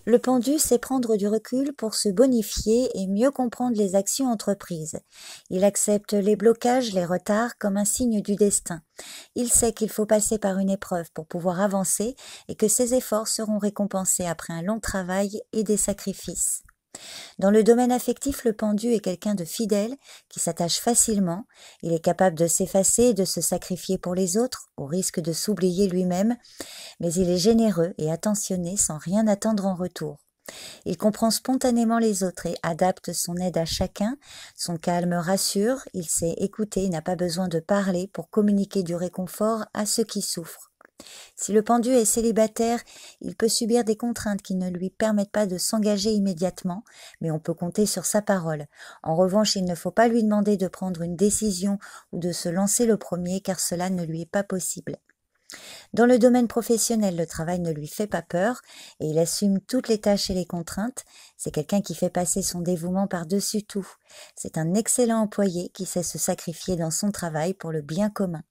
Le pendu sait prendre du recul pour se bonifier et mieux comprendre les actions entreprises. Il accepte les blocages, les retards comme un signe du destin. Il sait qu'il faut passer par une épreuve pour pouvoir avancer et que ses efforts seront récompensés après un long travail et des sacrifices. Dans le domaine affectif, le pendu est quelqu'un de fidèle, qui s'attache facilement. Il est capable de s'effacer et de se sacrifier pour les autres, au risque de s'oublier lui-même, mais il est généreux et attentionné sans rien attendre en retour. Il comprend spontanément les autres et adapte son aide à chacun. Son calme rassure, il sait écouter et n'a pas besoin de parler pour communiquer du réconfort à ceux qui souffrent. Si le pendu est célibataire, il peut subir des contraintes qui ne lui permettent pas de s'engager immédiatement, mais on peut compter sur sa parole. En revanche, il ne faut pas lui demander de prendre une décision ou de se lancer le premier, car cela ne lui est pas possible. Dans le domaine professionnel, le travail ne lui fait pas peur et il assume toutes les tâches et les contraintes. C'est quelqu'un qui fait passer son dévouement par-dessus tout. C'est un excellent employé qui sait se sacrifier dans son travail pour le bien commun.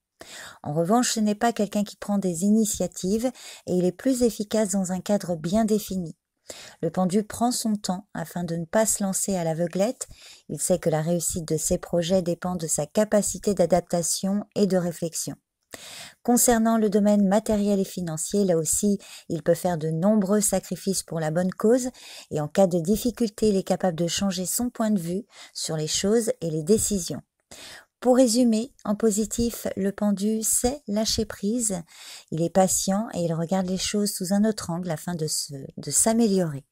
En revanche, ce n'est pas quelqu'un qui prend des initiatives et il est plus efficace dans un cadre bien défini. Le pendu prend son temps afin de ne pas se lancer à l'aveuglette. Il sait que la réussite de ses projets dépend de sa capacité d'adaptation et de réflexion. Concernant le domaine matériel et financier, là aussi, il peut faire de nombreux sacrifices pour la bonne cause et en cas de difficulté, il est capable de changer son point de vue sur les choses et les décisions. Pour résumer, en positif, le pendu sait lâcher prise, il est patient et il regarde les choses sous un autre angle afin de s'améliorer.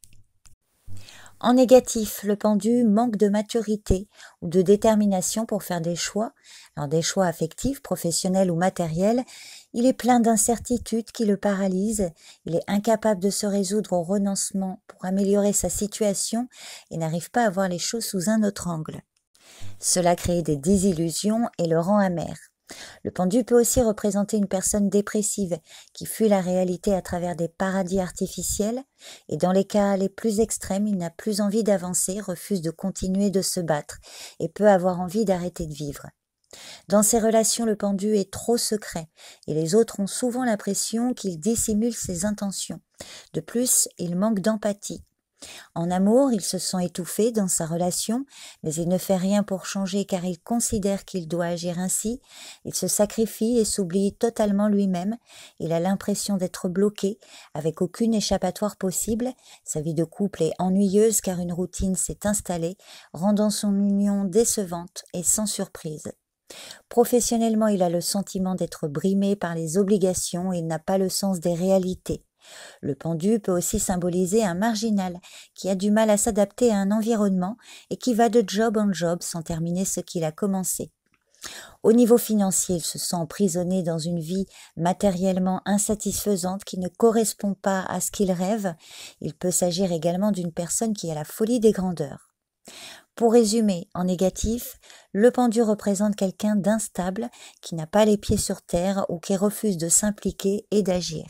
En négatif, le pendu manque de maturité ou de détermination pour faire des choix. Alors des choix affectifs, professionnels ou matériels. Il est plein d'incertitudes qui le paralysent. Il est incapable de se résoudre au renoncement pour améliorer sa situation et n'arrive pas à voir les choses sous un autre angle. Cela crée des désillusions et le rend amer. Le pendu peut aussi représenter une personne dépressive qui fuit la réalité à travers des paradis artificiels et dans les cas les plus extrêmes, il n'a plus envie d'avancer, refuse de continuer de se battre et peut avoir envie d'arrêter de vivre. Dans ses relations, le pendu est trop secret et les autres ont souvent l'impression qu'il dissimule ses intentions. De plus, il manque d'empathie. En amour, il se sent étouffé dans sa relation, mais il ne fait rien pour changer car il considère qu'il doit agir ainsi. Il se sacrifie et s'oublie totalement lui-même. Il a l'impression d'être bloqué, avec aucune échappatoire possible. Sa vie de couple est ennuyeuse car une routine s'est installée, rendant son union décevante et sans surprise. Professionnellement, il a le sentiment d'être brimé par les obligations et il n'a pas le sens des réalités. Le pendu peut aussi symboliser un marginal qui a du mal à s'adapter à un environnement et qui va de job en job sans terminer ce qu'il a commencé. Au niveau financier, il se sent emprisonné dans une vie matériellement insatisfaisante qui ne correspond pas à ce qu'il rêve. Il peut s'agir également d'une personne qui a la folie des grandeurs. Pour résumer, en négatif, le pendu représente quelqu'un d'instable qui n'a pas les pieds sur terre ou qui refuse de s'impliquer et d'agir.